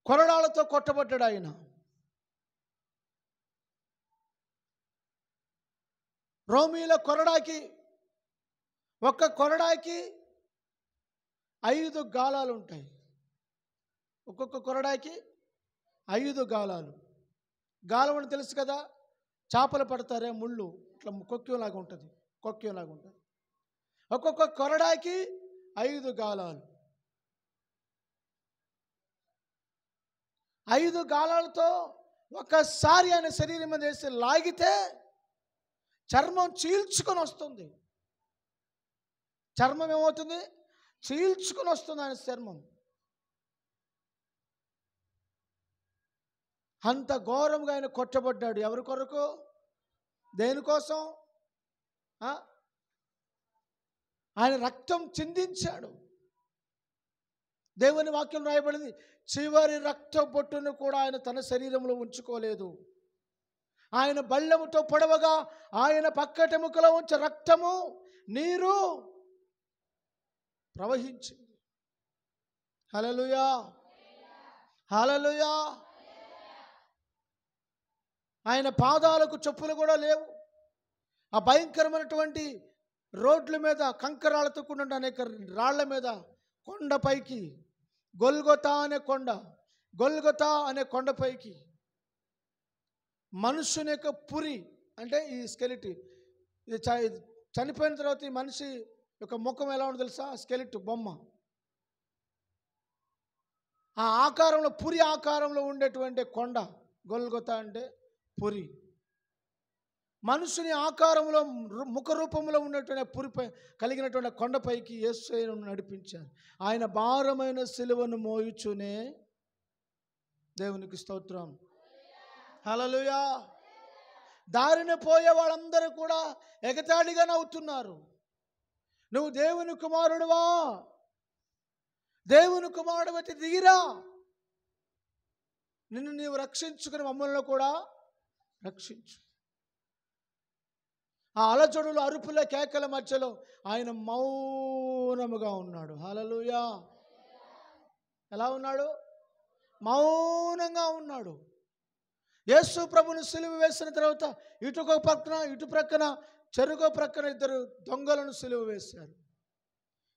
కొరడాలతో కొట్టబడ్డాడు ఆయన. రోమీల కొరడాకి, ఒక్క కొరడాకి 5 గాలాలు ఉంటాయి. ఒక్కొక్క కొరడాకి 5 గాలాలు. గాలం అని తెలుసు కదా, చేపలు పడతారే ముళ్ళు ఇట్లా కొక్క్యంలాగా ఉంటుంది, కొక్క్యంలాగా ఉంటుంది. ఒక్కొక్క కొరడాకి 5 గాలాలు. 5 గాలాలతో ఒకసారి ఆయన శరీరం మీద వేసి లాగితే చర్మం చీల్చుకొని వస్తుంది. చర్మం ఏమవుతుంది? చీల్చుకొని వస్తుంది ఆయన చర్మం. అంత ఘోరంగా ఆయన కొట్టబడ్డాడు. ఎవరి కొరకు? దేనికోసం? ఆయన రక్తం చిందించాడు. దేవుని వాక్యం రాయబడింది, చివరి రక్త బొట్టును కూడా ఆయన తన శరీరంలో ఉంచుకోలేదు. ఆయన బల్లెముతో పొడవగా ఆయన పక్కటెముకలో ఉంచే రక్తము నీరు ప్రవహించింది. హల్లెలూయా, హల్లెలూయా. ఆయన పాదాలకు చెప్పులు కూడా లేవు. ఆ భయంకరమైనటువంటి రోడ్ల మీద కంకరాలతో కూడిన అనేక రాళ్ల మీద కొండపైకి, గొల్గొతా అనే కొండపైకి మనుషుని యొక్క పురి, అంటే ఈ స్కెలిట్, ఇది చనిపోయిన తర్వాత ఈ మనిషి యొక్క ముఖం ఎలా ఉందో తెలుసా? స్కెలిట్ బొమ్మ. ఆ ఆకారంలో, పురి ఆకారంలో ఉండేటువంటి కొండ గొల్గొతా అంటే పురి. మనుషుని ఆకారంలో, ముఖ రూపంలో ఉన్నటువంటి పురిపై కలిగినటువంటి కొండపైకి యేసును నడిపించారు. ఆయన భారమైన సిలువను మోయుచునే, దేవునికి స్తోత్రం, హల్లెలూయా. దారిన పోయే వాళ్ళందరూ కూడా ఎగతాళిగా నవ్వుతున్నారు. నువ్వు దేవుని కుమారుడువా, దేవుని కుమారుడు అయితే దిగిరా, నిన్ను నీవు రక్షించుకుని మమ్మల్ని కూడా రక్షించు. ఆ అలజడులు, అరుపుల, కేకల మధ్యలో ఆయన మౌనముగా ఉన్నాడు. హల్లెలూయా. ఎలా ఉన్నాడు? మౌనంగా ఉన్నాడు. యేసు ప్రభుని సిలువ వేసిన తర్వాత ఇటు ప్రక్కన చెరుగో ప్రక్కన 2 దొంగలను సిలువ వేశారు.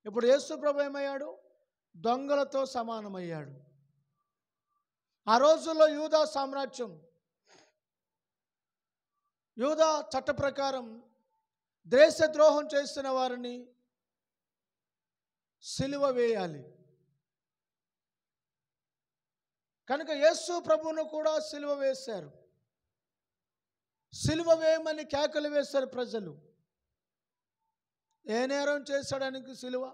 ఇప్పుడు యేసు ప్రభు ఏమయ్యాడు? దొంగలతో సమానమయ్యాడు. ఆ రోజుల్లో యూదా సామ్రాజ్యం, యూదా చట్ట ప్రకారం దేశద్రోహం చేసిన వారిని సిలువ వేయాలి. కనుక యేసు ప్రభువును కూడా సిలువ వేశారు. సిలువ వేయమని కేకలు వేశారు ప్రజలు. ఏ నేరం చేశాడానికి సిలువ?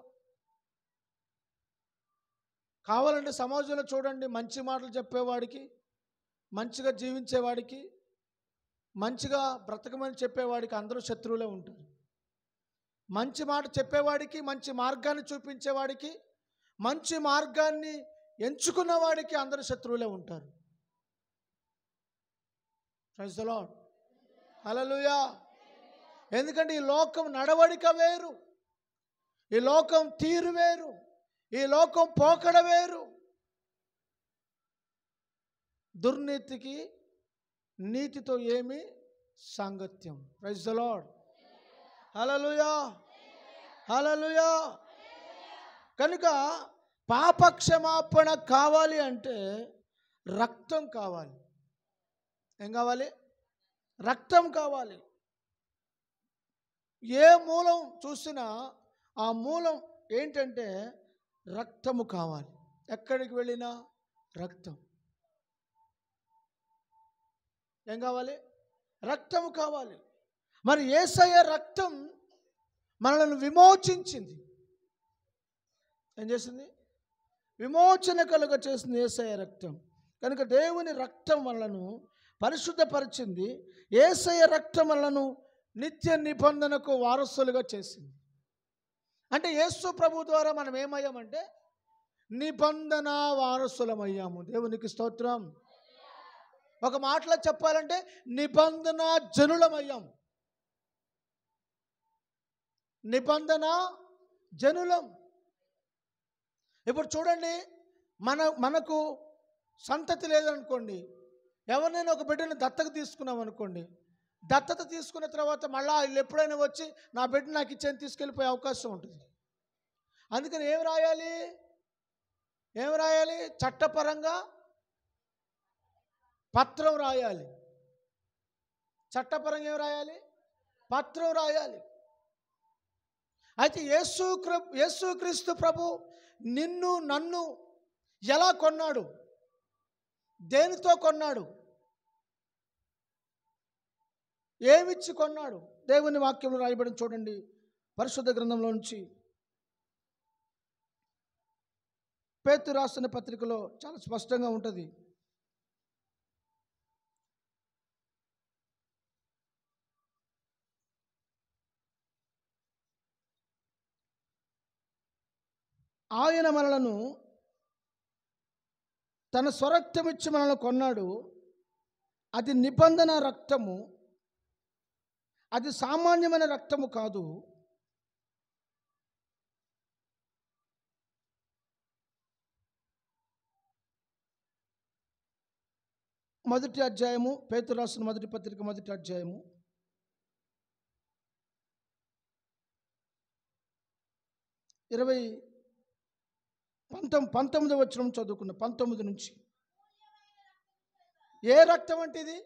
కావాలంటే సమాజంలో చూడండి, మంచి మాటలు చెప్పేవాడికి, మంచిగా జీవించేవాడికి, మంచిగా బ్రతకమని చెప్పేవాడికి అందరూ శత్రువులే ఉంటారు. మంచి మాట చెప్పేవాడికి, మంచి మార్గాన్ని చూపించేవాడికి, మంచి మార్గాన్ని ఎంచుకున్న వాడికి అందరూ శత్రువులే ఉంటారు. ప్రైజ్ ది లార్డ్, హల్లెలూయా. ఎందుకంటే ఈ లోకం నడవడిక వేరు, ఈ లోకం తీరు వేరు, ఈ లోకం పోకడ వేరు. దుర్నీతికి నీతితో ఏమి సాంగత్యం? Praise the Lord, hallelujah, hallelujah. కనుక పాపక్షమాపణ కావాలి అంటే రక్తం కావాలి. ఏం కావాలి? రక్తం కావాలి. ఏ మూలం చూసినా ఆ మూలం ఏంటంటే రక్తము కావాలి. ఎక్కడికి వెళ్ళినా రక్తం. ఏం కావాలి? రక్తము కావాలి. మరి యేసయ్య రక్తం మనల్ని విమోచించింది. ఏం చేసింది? విమోచన కలుగ చేసింది యేసయ్య రక్తం. కనుక దేవుని రక్తం మనలను పరిశుద్ధపరిచింది. యేసయ్య రక్తం మనలను నిత్య నిబంధనకు వారసులుగా చేసింది. అంటే యేసు ప్రభు ద్వారా మనం ఏమయ్యామంటే నిబంధన వారసులమయ్యాము. దేవునికి స్తోత్రం. ఒక మాటలో చెప్పాలంటే నిబంధన జనులమయ్యాం. నిబంధన జనులం. ఇప్పుడు చూడండి, మనకు సంతతి లేదనుకోండి, ఎవరినైనా ఒక బిడ్డను దత్తత తీసుకున్నాం అనుకోండి, దత్తత తీసుకున్న తర్వాత మళ్ళీ వీళ్ళు ఎప్పుడైనా వచ్చి నా బిడ్డ నాకు ఇచ్చేది తీసుకెళ్ళిపోయే అవకాశం ఉంటుంది. అందుకని ఏం రాయాలి? చట్టపరంగా పత్రం రాయాలి. చట్టపరంగా ఏం రాయాలి? పత్రం రాయాలి. అయితే యేసుక్రీస్తు ప్రభు నిన్ను నన్ను ఎలా కొన్నాడు? దేనితో కొన్నాడు? ఏమిచ్చి కొన్నాడు? దేవుని వాక్యంలో రాయబడిన చూడండి, పరిశుద్ధ గ్రంథంలో నుంచి పేతురు రాసిన పత్రికలో చాలా స్పష్టంగా ఉంటుంది. ఆయన మనలను తన స్వరక్తం ఇచ్చి మనల్ని కొన్నాడు. అది నిబంధన రక్తము, అది సామాన్యమైన రక్తము కాదు. మొదటి అధ్యాయము, పేతురు రాసిన మొదటి పత్రిక మొదటి అధ్యాయము 19వ వచనం చదువుకున్న 19 నుంచి. ఏ రక్తం అంటే ఇది?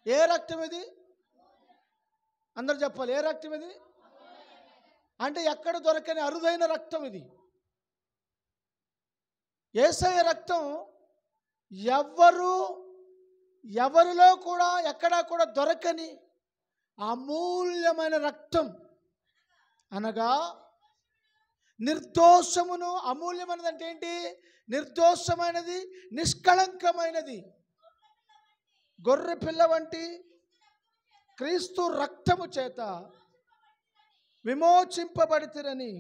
ఏ రక్తం ఇది? అందరు చెప్పాలి. ఏ రక్తం ఇది? అంటే ఎక్కడ దొరకని అరుదైన రక్తం ఇది. యేసయ్య రక్తం ఎవరిలో కూడా ఎక్కడా కూడా దొరకని అమూల్యమైన రక్తం. అనగా నిర్దోషమును, అమూల్యమైనది అంటే ఏంటి? నిర్దోషమైనది, నిష్కళంకమైనది, గొర్రె పిల్ల వంటి క్రీస్తు రక్తము చేత విమోచింపబడితిరని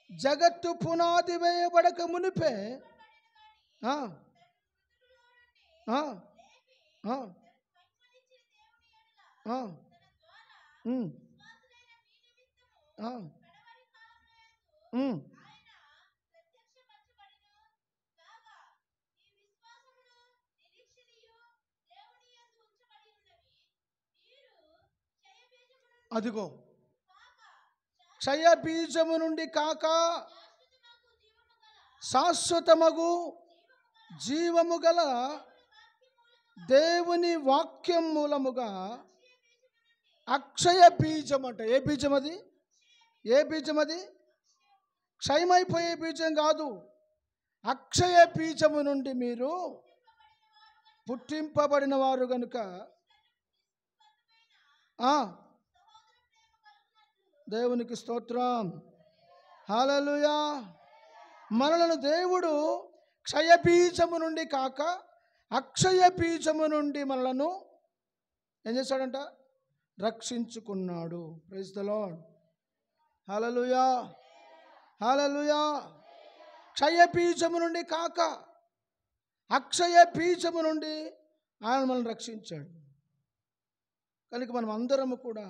జగత్తు పునాది వేయబడక మునిపే అదిగో క్షయ బీజము నుండి కాక శాశ్వతమగు జీవము గల దేవుని వాక్యం మూలముగా అక్షయ బీజం అంట. ఏ బీజం అది? ఏ బీజం అది? క్షయమైపోయే బీజం కాదు. అక్షయ బీజము నుండి మీరు పుట్టింపబడిన వారు గనుక దేవునికి స్తోత్రం. హల్లెలూయా. మనలను దేవుడు క్షయ బీజము నుండి కాక అక్షయ బీజము నుండి మనలను ఏం చేశాడంట? రక్షించుకున్నాడు. Praise the Lord. Hallelujah, hallelujah. క్షయ బీజము నుండి కాక అక్షయ బీజము నుండి ఆయన మనల్ని రక్షించాడు. కనుక మనం అందరము కూడా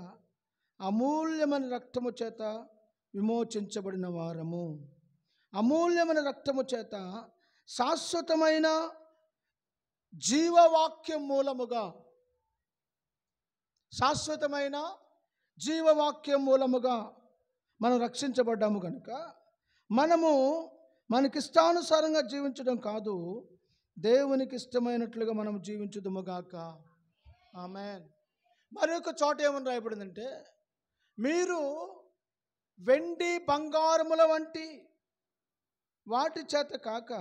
అమూల్యమైన రక్తము చేత విమోచించబడిన వారము. అమూల్యమైన రక్తము చేత శాశ్వతమైన జీవవాక్యం మూలముగా, శాశ్వతమైన జీవవాక్యం మూలముగా మనం రక్షించబడ్డాము కనుక మనము మనకిష్టానుసారంగా జీవించడం కాదు, దేవునికి ఇష్టమైనట్లుగా మనం జీవించుదుముగాక. ఆమేన్. మరొక చోట ఏమని రాయబడిందంటే, మీరు వెండి బంగారముల వంటి వాటి చేత కాక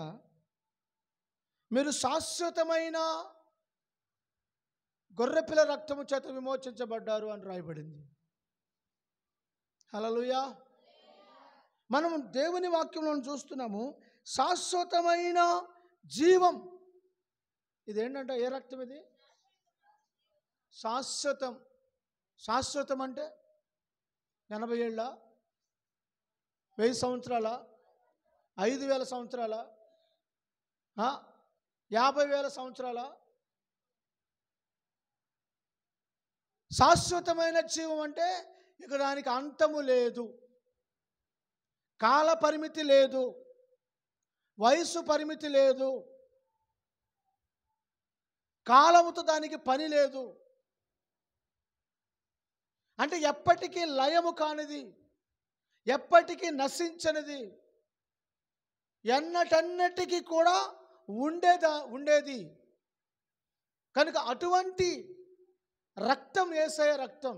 మీరు శాశ్వతమైన గొర్రెపిల్ల రక్తము చేత విమోచించబడ్డారు అని రాయబడింది. హల్లెలూయా. మనం దేవుని వాక్యంలో చూస్తున్నాము, శాశ్వతమైన జీవం. ఇదేంటంటే ఏ రక్తం ఇది? శాశ్వతం. శాశ్వతం అంటే 80 ఏళ్ళ, 1000 సంవత్సరాల, 5000 సంవత్సరాల, 50,000 సంవత్సరాల? శాశ్వతమైన జీవం అంటే ఇక దానికి అంతము లేదు, కాల పరిమితి లేదు, వయసు పరిమితి లేదు, కాలముతో దానికి పని లేదు. అంటే ఎప్పటికీ లయము కానిది, ఎప్పటికీ నశించనిది, ఎన్నటన్నటికీ కూడా ఉండేది. కనుక అటువంటి రక్తం యేసయ్య రక్తం.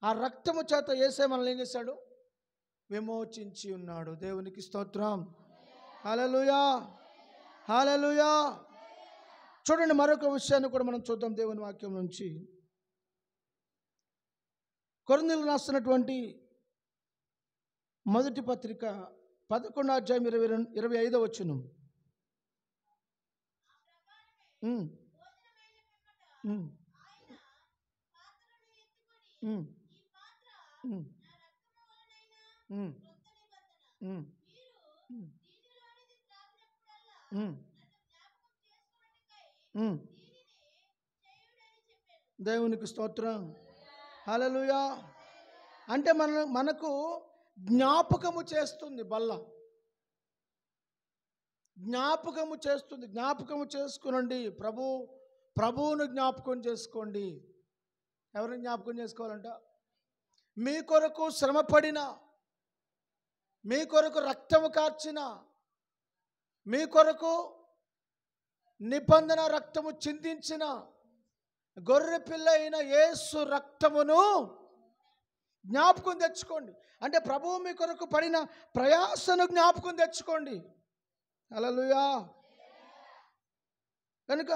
ఆ రక్తము చేత యేసయ్య మనల్ని ఏం చేశాడు? విమోచించి ఉన్నాడు. దేవునికి స్తోత్రం. హల్లెలూయా, హల్లెలూయా. చూడండి, మరొక విషయాన్ని కూడా మనం చూద్దాం దేవుని వాక్యం నుంచి. కొరింథీయులకు రాస్తున్నటువంటి మొదటి పత్రిక 11వ అధ్యాయం 25వ వచనం. దేవునికి స్తోత్రం. హల్లెలూయా. అంటే మనకు జ్ఞాపకము చేస్తుంది బల్ల, జ్ఞాపకము చేస్తుంది. జ్ఞాపకము చేసుకునండి. ప్రభువును జ్ఞాపకం చేసుకోండి. ఎవరిని జ్ఞాపకం చేసుకోవాలంట? మీ కొరకు శ్రమపడిన, మీ కొరకు రక్తము కార్చిన, మీ కొరకు నిబంధన రక్తము చిందించిన గొర్రె పిల్ల అయిన యేసు రక్తమును జ్ఞాపకం తెచ్చుకోండి. అంటే ప్రభువు మీ కొరకు పడిన ప్రయాసను జ్ఞాపకం తెచ్చుకోండి. హల్లెలూయా. కనుక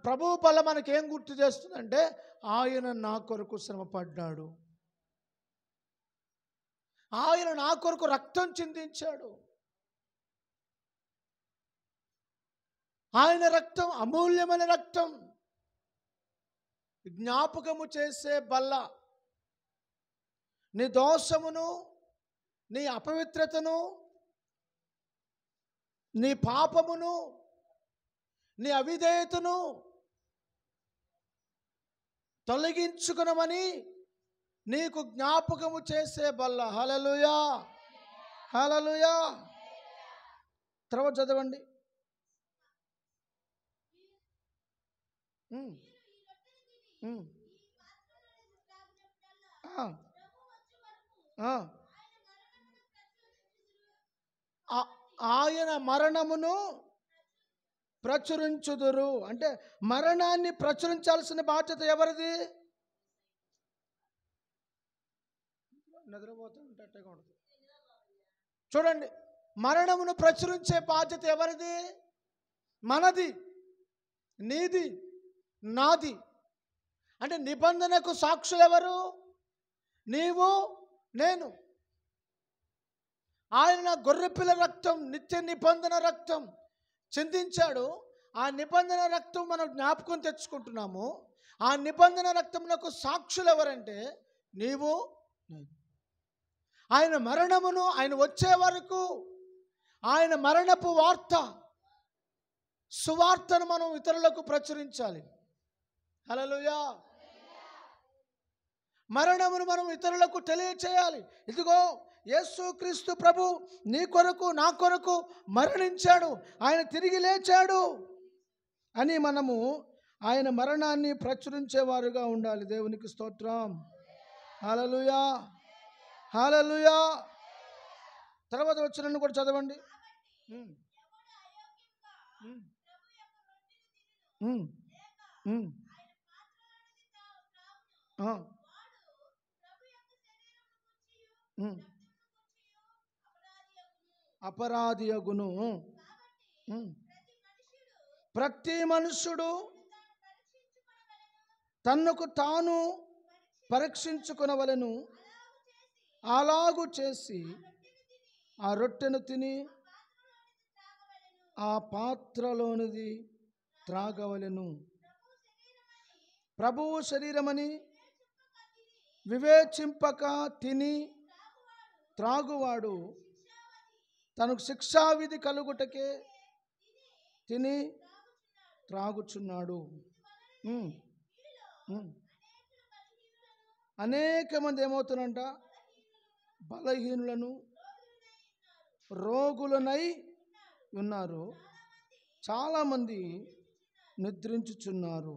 ప్రభు బల మనకేం గుర్తు చేస్తుందంటే, ఆయన నా కొరకు శ్రమపడ్డాడు, ఆయన నా కొరకు రక్తం చిందించాడు. ఆయన రక్తం అమూల్యమైన రక్తం, జ్ఞాపకము చేసే బల్ల. నీ దోషమును, నీ అపవిత్రతను, నీ పాపమును, నీ అవిధేయతను తొలగించుకునమని నీకు జ్ఞాపకము చేసే బల్ల. హల్లెలూయా, హల్లెలూయా. తర్వాత చదవండి. ఆయన మరణమును ప్రచురించుదురు. అంటే మరణాన్ని ప్రచురించాల్సిన బాధ్యత ఎవరిది? నిద్రపోతుంటే చూడండి, మరణమును ప్రచురించే బాధ్యత ఎవరిది? మనది, నీది, నాది. అంటే నిబంధనకు సాక్షులు ఎవరు? నీవు, నేను. ఆయన గొర్రెపిల్ల రక్తం, నిత్య నిబంధన రక్తం చిందించాడు. ఆ నిబంధన రక్తం మనం జ్ఞాపకం తెచ్చుకుంటున్నాము. ఆ నిబంధన రక్తమునకు సాక్షులు ఎవరంటే నీవు, నేను. ఆయన మరణమును, ఆయన వచ్చే వరకు ఆయన మరణపు వార్త, సువార్తను మనం ఇతరులకు ప్రచురించాలి. హల్లెలూయా. మరణమును మనం ఇతరులకు తెలియచేయాలి. ఇదిగో యేసుక్రీస్తు ప్రభు నీ కొరకు, నా కొరకు మరణించాడు, ఆయన తిరిగి లేచాడు అని మనము ఆయన మరణాన్ని ప్రచురించేవారుగా ఉండాలి. దేవునికి స్తోత్రం. హల్లెలూయా, హల్లెలూయా. తర్వాత వచనాన్ని కూడా చదవండి. అపరాధియగును. ప్రతి మనుష్యుడు తనకు తాను పరీక్షించుకొనవలెను. అలాగు చేసి ఆ రొట్టెను తిని ఆ పాత్రలోనిది త్రాగవలెను. ప్రభువు శరీరమని వివేచింపక తిని త్రాగువాడు తనకు శిక్షావిధి కలుగుటకే తిని త్రాగుచున్నాడు. అనేక మంది ఏమవుతారంట? బలహీనులను, రోగులనై ఉన్నారు. చాలామంది నిద్రించుచున్నారు.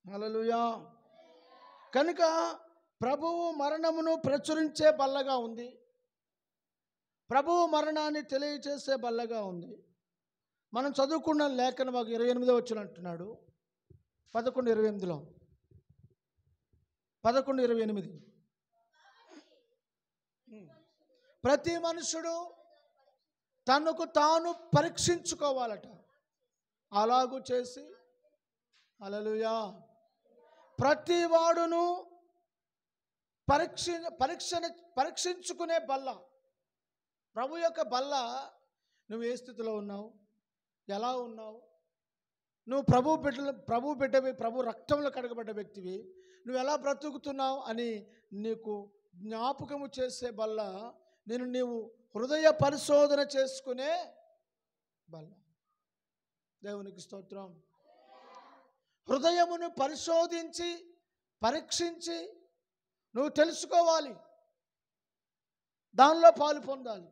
హల్లెలూయా. కనుక ప్రభువు మరణమును ప్రచురించే బల్లగా ఉంది. ప్రభువు మరణాన్ని తెలియచేసే బల్లగా ఉంది. మనం చదువుకున్న లేఖనం 28 వచనం అంటున్నాడు. 11:28 11:28 ప్రతి మనుషుడు తనకు తాను పరీక్షించుకోవాలట. అలాగూ చేసి హల్లెలూయా ప్రతి వాడును పరీక్షించుకునే బల్ల. ప్రభు యొక్క బల్ల. నువ్వు ఏ స్థితిలో ఉన్నావు? ఎలా ఉన్నావు? నువ్వు ప్రభు బిడ్డవి, ప్రభు రక్తంలో కడగబడ్డ వ్యక్తివి. నువ్వు ఎలా బ్రతుకుతున్నావు అని నీకు జ్ఞాపకము చేసే బల్ల. నీవు హృదయ పరిశోధన చేసుకునే బల్ల. దేవునికి స్తోత్రం. హృదయమును పరిశోధించి పరీక్షించి నువ్వు తెలుసుకోవాలి. దానిలో పాలు పొందాలి.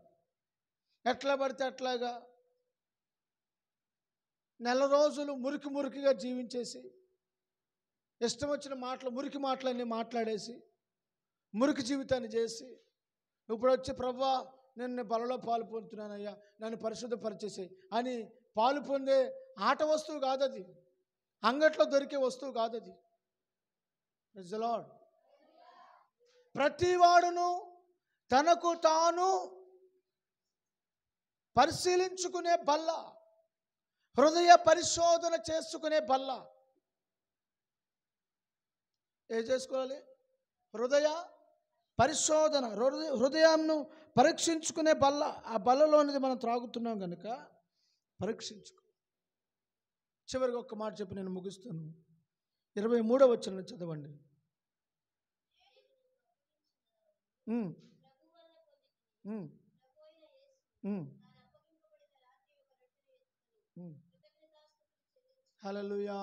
ఎట్లా పడితే అట్లాగా నెల రోజులు మురికిగా జీవించేసి ఇష్టం వచ్చిన మురికి మాటలన్నీ మాట్లాడేసి మురికి జీవితాన్ని చేసి ఇప్పుడు వచ్చి ప్రభువా నేను బలలో పాలు పొందుతున్నానయ్యా, నన్ను పరిశుద్ధపరిచేసి అని పాలు పొందే ఆట వస్తువు కాదు అది. అంగట్లో దొరికే వస్తువు కాదు అది. Praise the Lord. ప్రతి వాడును తనకు తాను పరిశీలించుకునే బల్ల, హృదయ పరిశోధన చేసుకునే బల్ల. ఏం చేసుకోవాలి? హృదయ పరిశోధన, హృదయాన్ని పరీక్షించుకునే బల్ల. ఆ బల్లలోనిది మనం త్రాగుతున్నాం కనుక పరీక్షించుకో. చివరికి ఒక్క మాట చెప్పి నేను ముగిస్తాను. 23వ వచనం చదవండి. హల్లెలూయా.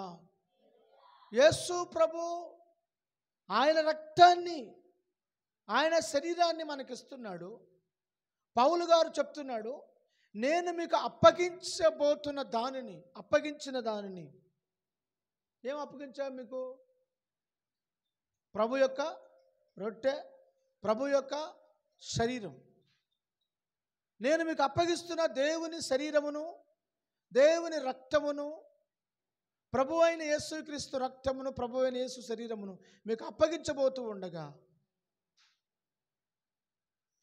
యేసు ప్రభు ఆయన రక్తాన్ని, ఆయన శరీరాన్ని మనకిస్తున్నాడు. పౌలు గారు చెప్తున్నాడు, నేను మీకు అప్పగించిన దానిని ఏం అప్పగించా మీకు? ప్రభు యొక్క రొట్టె, ప్రభు యొక్క శరీరం. నేను మీకు అప్పగిస్తున్న దేవుని శరీరమును, దేవుని రక్తమును, ప్రభు అయిన యేసుక్రీస్తు రక్తమును, ప్రభు అయిన యేసు శరీరమును మీకు అప్పగించబోతూ ఉండగా,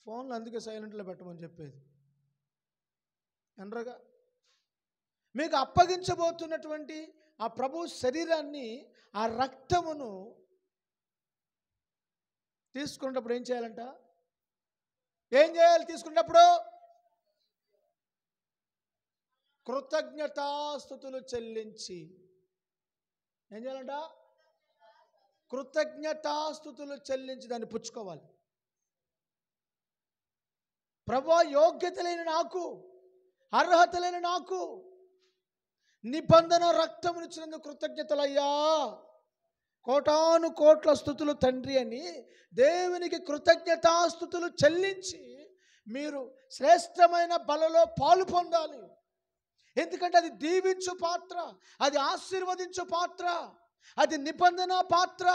ఫోన్లు అందుకే సైలెంట్లో పెట్టమని చెప్పేది. అనరగా మీకు అప్పగించబోతున్నటువంటి ఆ ప్రభు శరీరాన్ని, ఆ రక్తమును తీసుకున్నప్పుడు ఏం చేయాలంట? ఏం చేయాలి? తీసుకున్నప్పుడు కృతజ్ఞతాస్తుతులు చెల్లించి ఏం చేయాలంట? కృతజ్ఞతాస్తుతులు చెల్లించి దాన్ని పుచ్చుకోవాలి. ప్రభువా, యోగ్యత లేని నాకు, అర్హత లేని నాకు నిబంధన రక్తమునిచ్చినందుకు కృతజ్ఞతలయ్యా, కోటాను కోట్ల స్తుతులు తండ్రి అని దేవునికి కృతజ్ఞతాస్తుతులు చెల్లించి మీరు శ్రేష్టమైన బలలో పాలు పొందాలి. ఎందుకంటే అది దీవించు పాత్ర, అది ఆశీర్వదించు పాత్ర. అది నిబంధన పాత్ర,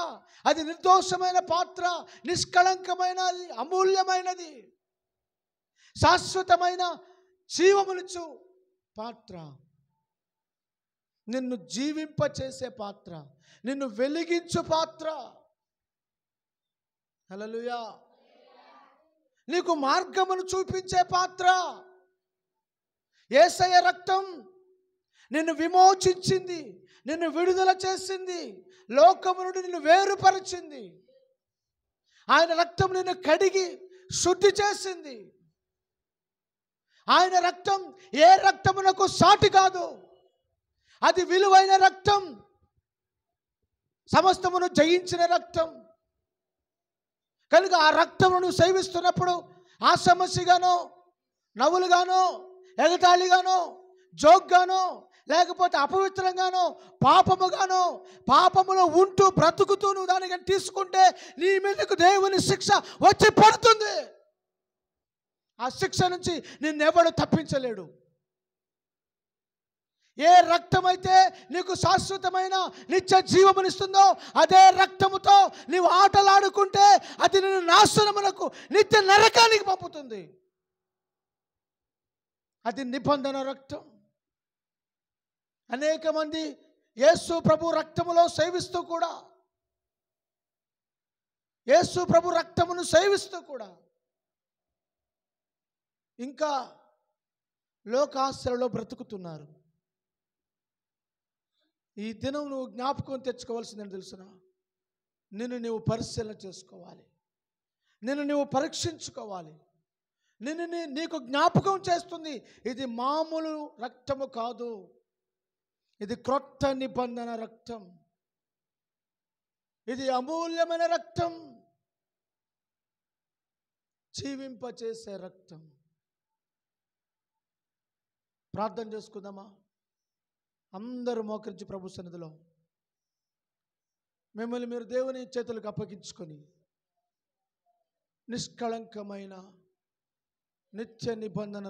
అది నిర్దోషమైన పాత్ర, నిష్కళంకమైనది, అమూల్యమైనది, శాశ్వతమైన జీవమునిచ్చు పాత్ర, నిన్ను జీవింపచేసే పాత్ర, నిన్ను వెలిగించు పాత్ర. హల్లెలూయా. నీకు మార్గమును చూపించే పాత్ర. యేసయ్య రక్తం నిన్ను విమోచించింది, నిన్ను విడుదల చేసింది, లోకము నుండి నిన్ను వేరుపరిచింది. ఆయన రక్తం నిన్ను కడిగి శుద్ధి చేసింది. ఆయన రక్తం ఏ రక్తమునకు సాటి కాదు. అది విలువైన రక్తం, సమస్తమును జయించిన రక్తం. కనుక ఆ రక్తమును సేవిస్తున్నప్పుడు ఆ సమస్యగానో, నవ్వులుగానో, ఎగతాళిగానో, జోక్గానో, లేకపోతే అపవిత్రంగానో, పాపముగానో, పాపములో ఉంటూ బ్రతుకుతూ నువ్వు దానిని తీసుకుంటే నీ మీదకు దేవుని శిక్ష వచ్చి పడుతుంది. ఆ శిక్ష నుంచి నిన్నెవడు తప్పించలేడు. ఏ రక్తమైతే నీకు శాశ్వతమైన నిత్య జీవమునిస్తుందో అదే రక్తముతో నీవు ఆటలాడుకుంటే అది నిన్ను నాశనమునకు, నిత్య నరకానికి పంపుతుంది. అది నిబంధన రక్తం. అనేక మంది యేసు ప్రభు రక్తములో సేవిస్తూ కూడా, యేసు ప్రభు రక్తమును సేవిస్తూ కూడా ఇంకా లోకాశలలో బ్రతుకుతున్నారు. ఈ దినం నువ్వు జ్ఞాపకం తెచ్చుకోవాల్సిందని తెలుసునా? నిన్ను నువ్వు పరిశీలన చేసుకోవాలి, నిన్ను నువ్వు పరీక్షించుకోవాలి. నీకు జ్ఞాపకం చేస్తుంది, ఇది మామూలు రక్తము కాదు, ఇది క్రొత్త నిబంధన రక్తం, ఇది అమూల్యమైన రక్తం, జీవింపచేసే రక్తం. ప్రార్థన చేసుకుందామా? అందరూ మోకరించి ప్రభు సన్నిధిలో మిమ్మల్ని మీరు దేవుని చేతులకు అప్పగించుకొని నిష్కళంకమైన నిత్య నిబంధన